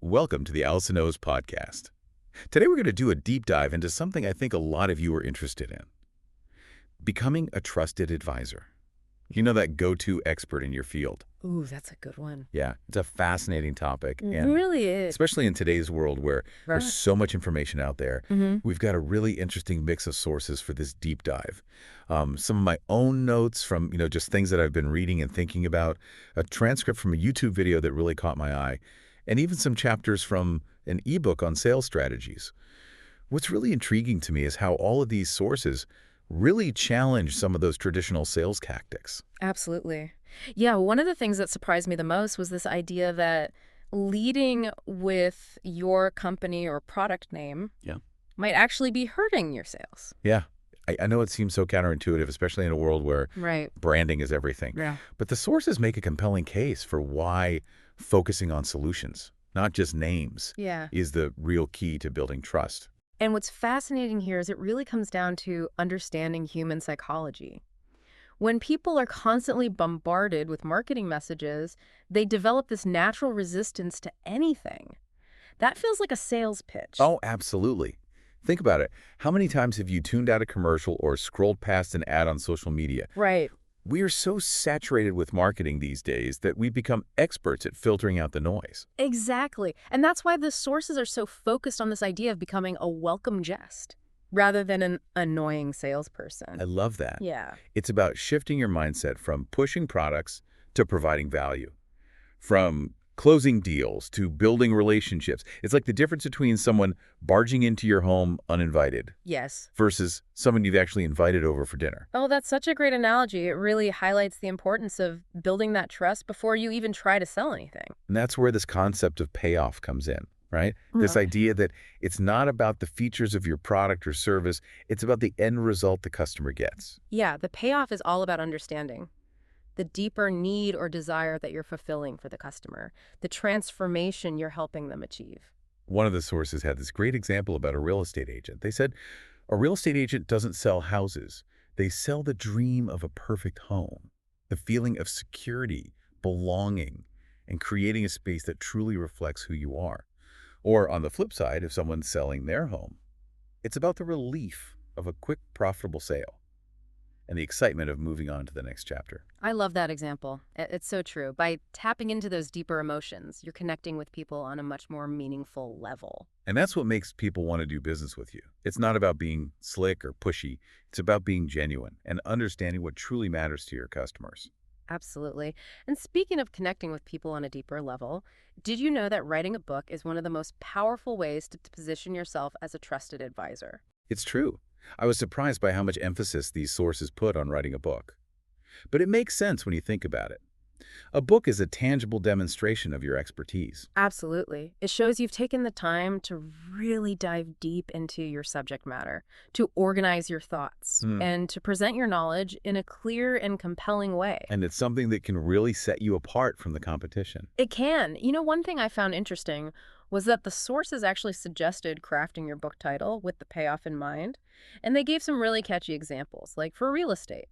Welcome to the Allison O's podcast. Today we're going to do a deep dive into something I think a lot of you are interested in. Becoming a trusted advisor. You know, that go-to expert in your field. Ooh, that's a good one. Yeah, it's a fascinating topic. It And really is. especially in today's world where there's so much information out there, we've got a really interesting mix of sources for this deep dive. Some of my own notes from, just things that I've been reading and thinking about, a transcript from a YouTube video that really caught my eye, and even some chapters from an ebook on sales strategies. What's really intriguing to me is how all of these sources really challenge some of those traditional sales tactics. Absolutely. Yeah, one of the things that surprised me the most was this idea that leading with your company or product name might actually be hurting your sales. Yeah, I know it seems so counterintuitive, especially in a world where branding is everything. Yeah. But the sources make a compelling case for why focusing on solutions, not just names, is the real key to building trust. And what's fascinating here is it really comes down to understanding human psychology. When people are constantly bombarded with marketing messages, they develop this natural resistance to anything. That feels like a sales pitch. Oh, absolutely. Think about it. How many times have you tuned out a commercial or scrolled past an ad on social media? Right. We are so saturated with marketing these days that we've become experts at filtering out the noise. Exactly. And that's why the sources are so focused on this idea of becoming a welcome jest rather than an annoying salesperson. I love that. Yeah. It's about shifting your mindset from pushing products to providing value, from closing deals to building relationships. It's like the difference between someone barging into your home uninvited versus someone you've actually invited over for dinner. Oh, that's such a great analogy. It really highlights the importance of building that trust before you even try to sell anything. And that's where this concept of payoff comes in, right? This idea that it's not about the features of your product or service, it's about the end result the customer gets. Yeah, the payoff is all about understanding the deeper need or desire that you're fulfilling for the customer, the transformation you're helping them achieve. One of the sources had this great example about a real estate agent. They said, a real estate agent doesn't sell houses. They sell the dream of a perfect home, the feeling of security, belonging, and creating a space that truly reflects who you are. Or on the flip side, if someone's selling their home, it's about the relief of a quick, profitable sale and the excitement of moving on to the next chapter. I love that example. It's so true. By tapping into those deeper emotions, you're connecting with people on a much more meaningful level. And that's what makes people want to do business with you. It's not about being slick or pushy. It's about being genuine and understanding what truly matters to your customers. Absolutely. And speaking of connecting with people on a deeper level, did you know that writing a book is one of the most powerful ways to position yourself as a trusted advisor? It's true. I was surprised by how much emphasis these sources put on writing a book. But it makes sense when you think about it. A book is a tangible demonstration of your expertise. Absolutely. It shows you've taken the time to really dive deep into your subject matter, to organize your thoughts, and to present your knowledge in a clear and compelling way. And it's something that can really set you apart from the competition. It can. You know, one thing I found interesting was that the sources actually suggested crafting your book title with the payoff in mind, and they gave some really catchy examples, like for real estate.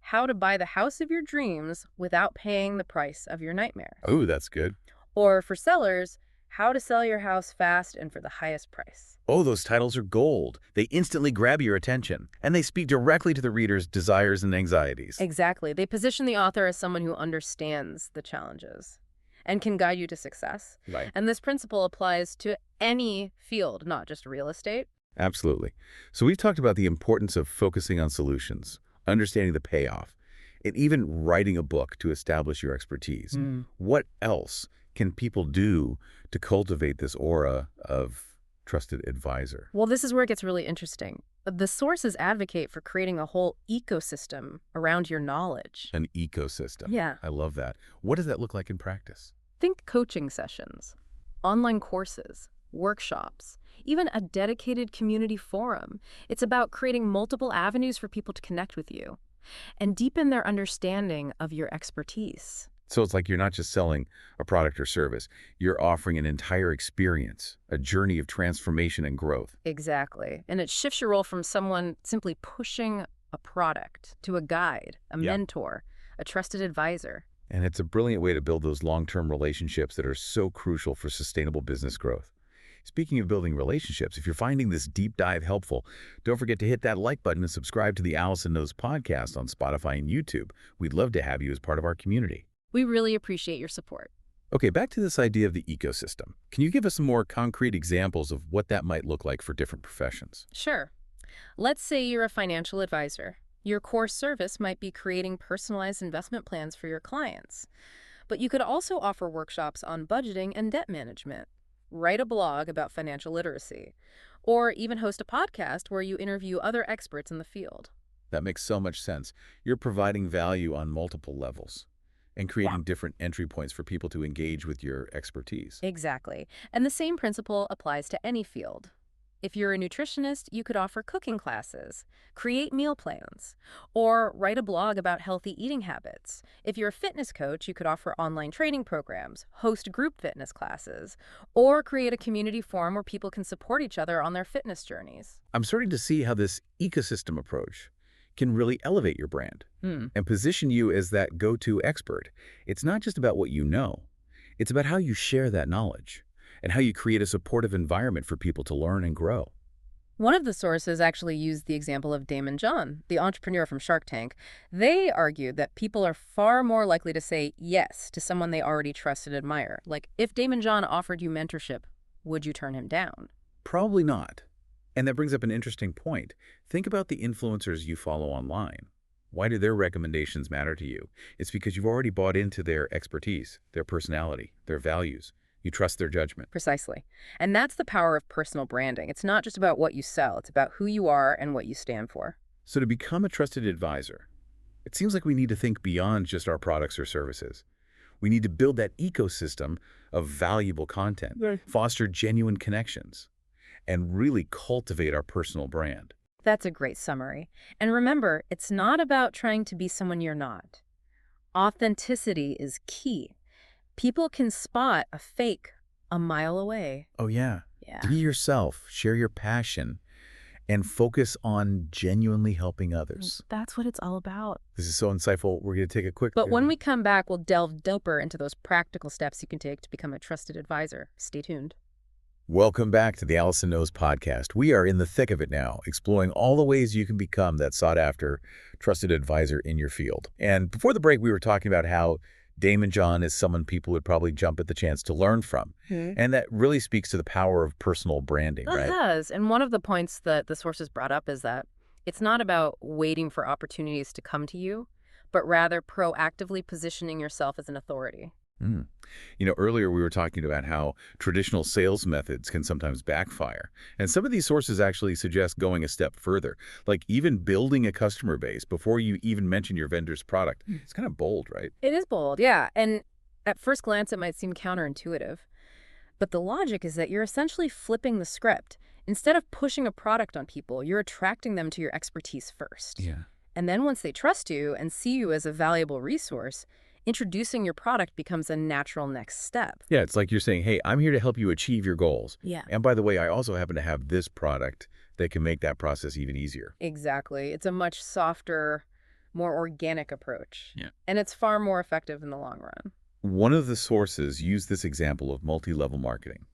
How to buy the house of your dreams without paying the price of your nightmares. Oh, that's good. Or for sellers, how to sell your house fast and for the highest price. Oh, those titles are gold. They instantly grab your attention, and they speak directly to the reader's desires and anxieties. Exactly. They position the author as someone who understands the challenges and can guide you to success. Right. And this principle applies to any field, not just real estate. Absolutely. So we've talked about the importance of focusing on solutions, understanding the payoff, and even writing a book to establish your expertise. What else can people do to cultivate this aura of trusted advisor? Well, this is where it gets really interesting. The sources advocate for creating a whole ecosystem around your knowledge. An ecosystem. Yeah. I love that. What does that look like in practice? Think coaching sessions, online courses, workshops, even a dedicated community forum. It's about creating multiple avenues for people to connect with you and deepen their understanding of your expertise. So it's like you're not just selling a product or service. You're offering an entire experience, a journey of transformation and growth. Exactly. And it shifts your role from someone simply pushing a product to a guide, a mentor, a trusted advisor. And it's a brilliant way to build those long-term relationships that are so crucial for sustainable business growth. Speaking of building relationships, if you're finding this deep dive helpful, don't forget to hit that like button and subscribe to the Allison Knows podcast on Spotify and YouTube. We'd love to have you as part of our community. We really appreciate your support. Okay, back to this idea of the ecosystem. Can you give us some more concrete examples of what that might look like for different professions? Sure. Let's say you're a financial advisor. Your core service might be creating personalized investment plans for your clients. But you could also offer workshops on budgeting and debt management, write a blog about financial literacy, or even host a podcast where you interview other experts in the field. That makes so much sense. You're providing value on multiple levels and creating different entry points for people to engage with your expertise. Exactly. And the same principle applies to any field. If you're a nutritionist, you could offer cooking classes, create meal plans, or write a blog about healthy eating habits. If you're a fitness coach, you could offer online training programs, host group fitness classes, or create a community forum where people can support each other on their fitness journeys. I'm starting to see how this ecosystem approach can really elevate your brand and position you as that go-to expert. It's not just about what you know. It's about how you share that knowledge and how you create a supportive environment for people to learn and grow. One of the sources actually used the example of Damon John, the entrepreneur from Shark Tank. They argued that people are far more likely to say yes to someone they already trust and admire. Like, if Damon John offered you mentorship, would you turn him down? Probably not. And that brings up an interesting point. Think about the influencers you follow online. Why do their recommendations matter to you? It's because you've already bought into their expertise, their personality, their values. You trust their judgment. Precisely. And that's the power of personal branding. It's not just about what you sell, it's about who you are and what you stand for. So to become a trusted advisor, it seems like we need to think beyond just our products or services. We need to build that ecosystem of valuable content, foster genuine connections, and really cultivate our personal brand. That's a great summary. And remember, it's not about trying to be someone you're not. Authenticity is key. People can spot a fake a mile away. Oh yeah. Yeah. Be yourself, share your passion, and focus on genuinely helping others. That's what it's all about. This is so insightful. We're going to take a quick... But when we come back, we'll delve deeper into those practical steps you can take to become a trusted advisor. Stay tuned. Welcome back to the Allison Knows podcast. We are in the thick of it now, exploring all the ways you can become that sought-after trusted advisor in your field. And before the break, we were talking about how Damon John is someone people would probably jump at the chance to learn from. And that really speaks to the power of personal branding, right? It does. And one of the points that the sources brought up is that it's not about waiting for opportunities to come to you, but rather proactively positioning yourself as an authority. You know, earlier we were talking about how traditional sales methods can sometimes backfire. And some of these sources actually suggest going a step further, like even building a customer base before you even mention your vendor's product. It's kind of bold, right? It is bold, yeah. And at first glance, it might seem counterintuitive. But the logic is that you're essentially flipping the script. Instead of pushing a product on people, you're attracting them to your expertise first. Yeah. And then once they trust you and see you as a valuable resource, introducing your product becomes a natural next step. Yeah, it's like you're saying, hey, I'm here to help you achieve your goals. Yeah. And by the way, I also happen to have this product that can make that process even easier. Exactly. It's a much softer, more organic approach. Yeah. And it's far more effective in the long run. One of the sources used this example of multi-level marketing,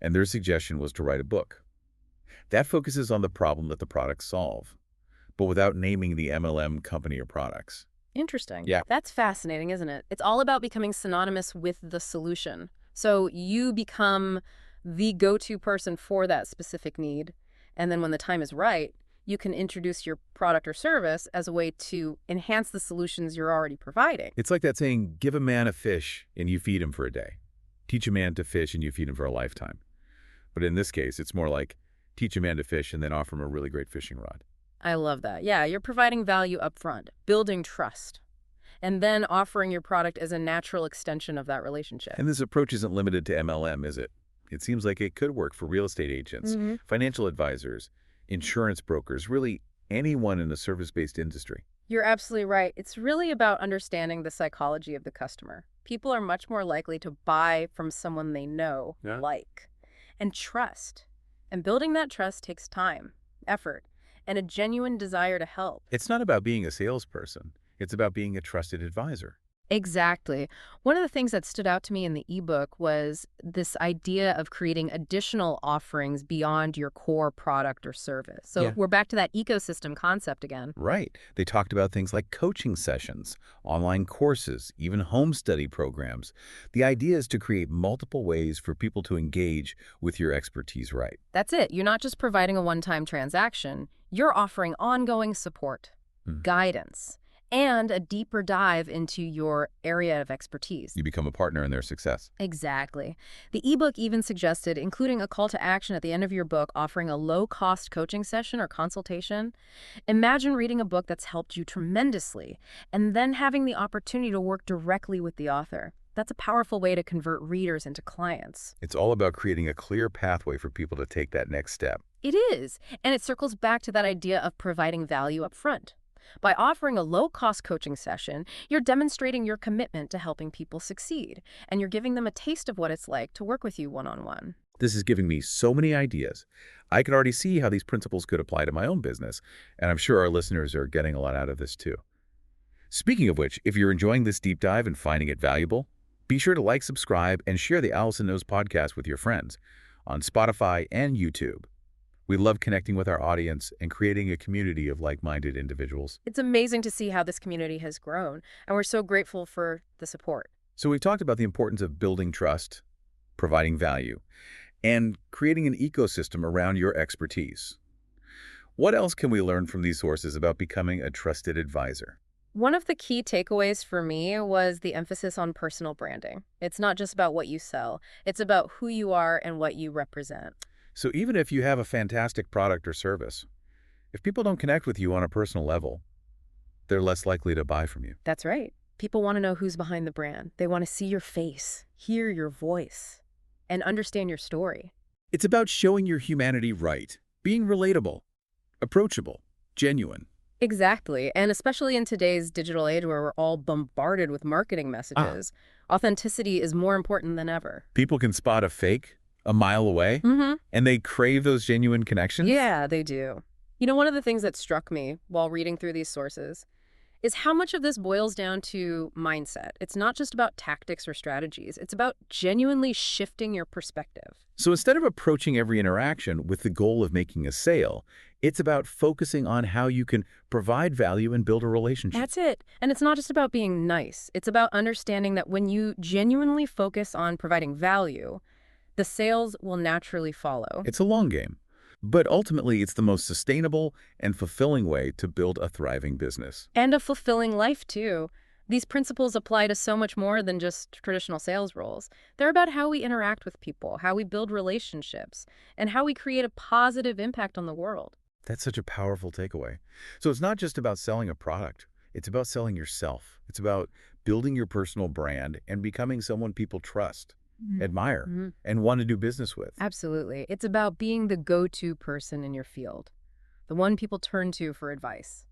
and their suggestion was to write a book. That focuses on the problem that the products solve, but without naming the MLM company or products. Interesting. Yeah. That's fascinating, isn't it? It's all about becoming synonymous with the solution. So you become the go-to person for that specific need. And then when the time is right, you can introduce your product or service as a way to enhance the solutions you're already providing. It's like that saying, give a man a fish and you feed him for a day. Teach a man to fish and you feed him for a lifetime. But in this case, it's more like teach a man to fish and then offer him a really great fishing rod. I love that. Yeah, you're providing value up front, building trust, and then offering your product as a natural extension of that relationship. And this approach isn't limited to MLM, is it? It seems like it could work for real estate agents, financial advisors, insurance brokers, really anyone in a service-based industry. You're absolutely right. It's really about understanding the psychology of the customer. People are much more likely to buy from someone they know, like, and trust. And building that trust takes time, effort, and a genuine desire to help. It's not about being a salesperson. It's about being a trusted advisor. Exactly. One of the things that stood out to me in the ebook was this idea of creating additional offerings beyond your core product or service. So Yeah. we're back to that ecosystem concept again. Right. They talked about things like coaching sessions, online courses, even home study programs. The idea is to create multiple ways for people to engage with your expertise, right? That's it. You're not just providing a one-time transaction, you're offering ongoing support, Hmm. guidance, and a deeper dive into your area of expertise. You become a partner in their success. Exactly. The ebook even suggested including a call to action at the end of your book offering a low-cost coaching session or consultation. Imagine reading a book that's helped you tremendously and then having the opportunity to work directly with the author. That's a powerful way to convert readers into clients. It's all about creating a clear pathway for people to take that next step. It is, and it circles back to that idea of providing value up front. By offering a low-cost coaching session, you're demonstrating your commitment to helping people succeed, and you're giving them a taste of what it's like to work with you one-on-one. This is giving me so many ideas. I can already see how these principles could apply to my own business, and I'm sure our listeners are getting a lot out of this too. Speaking of which, if you're enjoying this deep dive and finding it valuable, be sure to like, subscribe, and share the Allison Knows podcast with your friends on Spotify and YouTube. We love connecting with our audience and creating a community of like-minded individuals. It's amazing to see how this community has grown, and we're so grateful for the support. So we've talked about the importance of building trust, providing value, and creating an ecosystem around your expertise. What else can we learn from these sources about becoming a trusted advisor? One of the key takeaways for me was the emphasis on personal branding. It's not just about what you sell, it's about who you are and what you represent. So even if you have a fantastic product or service, if people don't connect with you on a personal level, they're less likely to buy from you. That's right. People want to know who's behind the brand. They want to see your face, hear your voice, and understand your story. It's about showing your humanity right, being relatable, approachable, genuine. Exactly. And especially in today's digital age where we're all bombarded with marketing messages, authenticity is more important than ever. People can spot a fake a mile away, and they crave those genuine connections? Yeah, they do. You know, one of the things that struck me while reading through these sources is how much of this boils down to mindset. It's not just about tactics or strategies. It's about genuinely shifting your perspective. So instead of approaching every interaction with the goal of making a sale, it's about focusing on how you can provide value and build a relationship. That's it. And it's not just about being nice. It's about understanding that when you genuinely focus on providing value, the sales will naturally follow. It's a long game, but ultimately it's the most sustainable and fulfilling way to build a thriving business. And a fulfilling life, too. These principles apply to so much more than just traditional sales roles. They're about how we interact with people, how we build relationships, and how we create a positive impact on the world. That's such a powerful takeaway. So it's not just about selling a product. It's about selling yourself. It's about building your personal brand and becoming someone people trust, admire, and want to do business with. Absolutely. It's about being the go-to person in your field, the one people turn to for advice,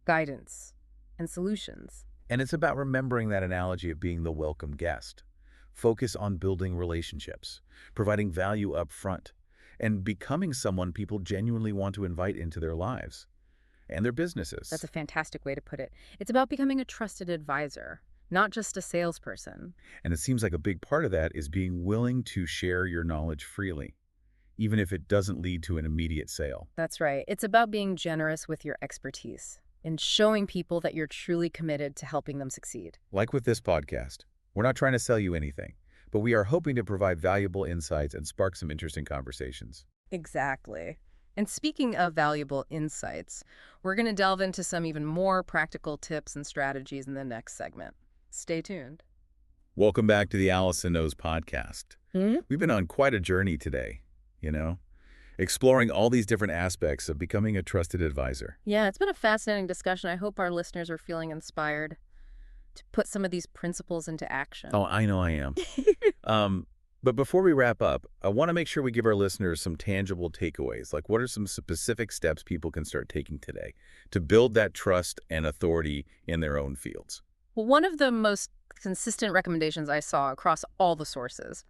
guidance, and solutions. And it's about remembering that analogy of being the welcome guest. Focus on building relationships, providing value up front, and becoming someone people genuinely want to invite into their lives and their businesses. That's a fantastic way to put it. It's about becoming a trusted advisor, not just a salesperson. And it seems like a big part of that is being willing to share your knowledge freely, even if it doesn't lead to an immediate sale. That's right. It's about being generous with your expertise and showing people that you're truly committed to helping them succeed. Like with this podcast, we're not trying to sell you anything, but we are hoping to provide valuable insights and spark some interesting conversations. Exactly. And speaking of valuable insights, we're going to delve into some even more practical tips and strategies in the next segment. Stay tuned. Welcome back to the Allison Knows podcast. We've been on quite a journey today, exploring all these different aspects of becoming a trusted advisor. Yeah, it's been a fascinating discussion. I hope our listeners are feeling inspired to put some of these principles into action. Oh, I know I am. But before we wrap up, I want to make sure we give our listeners some tangible takeaways. Like, what are some specific steps people can start taking today to build that trust and authority in their own fields? Well, one of the most consistent recommendations I saw across all the sources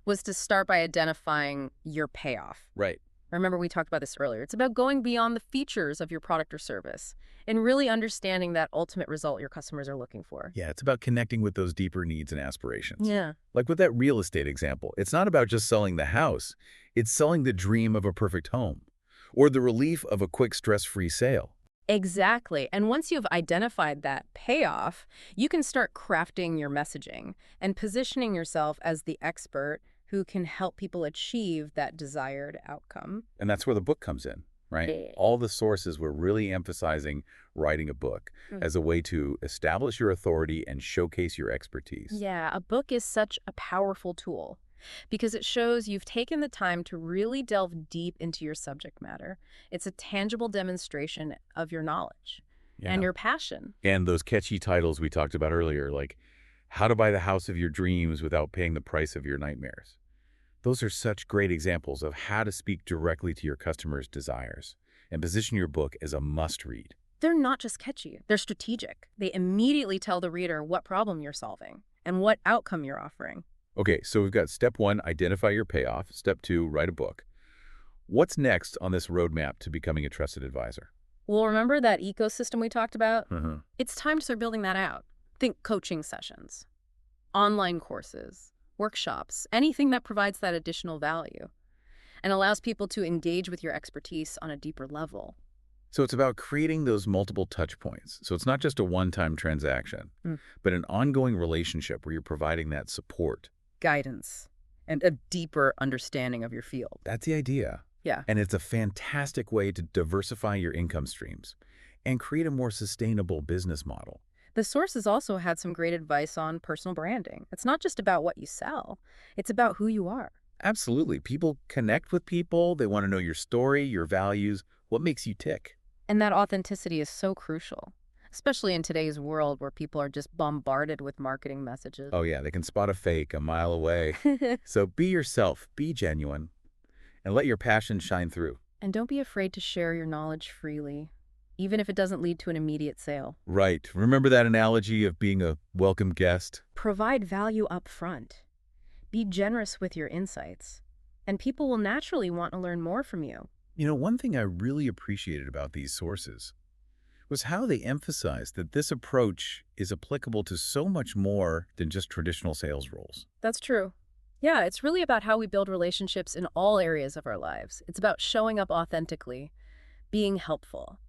was to start by identifying your payoff. Right. Remember, we talked about this earlier. It's about going beyond the features of your product or service and really understanding that ultimate result your customers are looking for. Yeah, it's about connecting with those deeper needs and aspirations. Yeah. Like with that real estate example, it's not about just selling the house, it's selling the dream of a perfect home or the relief of a quick stress-free sale. Exactly. And once you've identified that payoff, you can start crafting your messaging and positioning yourself as the expert who can help people achieve that desired outcome. And that's where the book comes in, right? Yeah. All the sources were really emphasizing writing a book as a way to establish your authority and showcase your expertise. Yeah, a book is such a powerful tool because it shows you've taken the time to really delve deep into your subject matter. It's a tangible demonstration of your knowledge and Yeah. your passion. And those catchy titles we talked about earlier, like How to Buy the House of Your Dreams Without Paying the Price of Your Nightmares. Those are such great examples of how to speak directly to your customers' desires and position your book as a must-read. They're not just catchy, they're strategic. They immediately tell the reader what problem you're solving and what outcome you're offering. Okay, so we've got step 1, identify your payoff. Step 2, write a book. What's next on this roadmap to becoming a trusted advisor? Well, remember that ecosystem we talked about? Uh-huh. It's time to start building that out. Think coaching sessions, online courses, workshops, anything that provides that additional value and allows people to engage with your expertise on a deeper level. So it's about creating those multiple touch points. So it's not just a one-time transaction, but an ongoing relationship where you're providing that support. Guidance and a deeper understanding of your field. That's the idea. Yeah. And it's a fantastic way to diversify your income streams and create a more sustainable business model. The sources also had some great advice on personal branding. It's not just about what you sell, it's about who you are. Absolutely. People connect with people. They want to know your story, your values, what makes you tick. And that authenticity is so crucial, especially in today's world where people are just bombarded with marketing messages. Oh yeah, they can spot a fake a mile away. So be yourself, be genuine, and let your passion shine through. And don't be afraid to share your knowledge freely, even if it doesn't lead to an immediate sale. Right. Remember that analogy of being a welcome guest? Provide value up front. Be generous with your insights, and people will naturally want to learn more from you. You know, one thing I really appreciated about these sources was how they emphasized that this approach is applicable to so much more than just traditional sales roles. That's true. Yeah, it's really about how we build relationships in all areas of our lives. It's about showing up authentically, being helpful,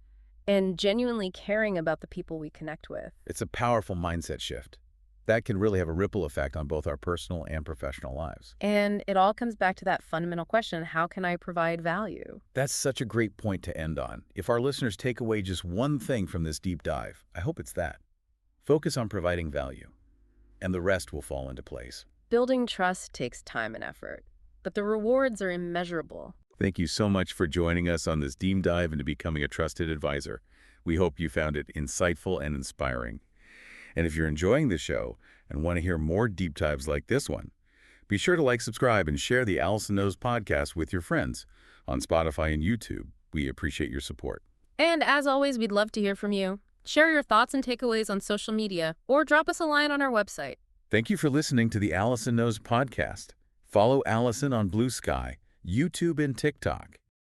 and genuinely caring about the people we connect with. It's a powerful mindset shift. That can really have a ripple effect on both our personal and professional lives. And it all comes back to that fundamental question, how can I provide value? That's such a great point to end on. If our listeners take away just one thing from this deep dive, I hope it's that. Focus on providing value, and the rest will fall into place. Building trust takes time and effort, but the rewards are immeasurable. Thank you so much for joining us on this deep dive into becoming a trusted advisor. We hope you found it insightful and inspiring. And if you're enjoying the show and want to hear more deep dives like this one, be sure to like, subscribe, and share the Allison Knows podcast with your friends on Spotify and YouTube. We appreciate your support. And as always, we'd love to hear from you. Share your thoughts and takeaways on social media or drop us a line on our website. Thank you for listening to the Allison Knows podcast. Follow Allison on Blue Sky, YouTube, and TikTok.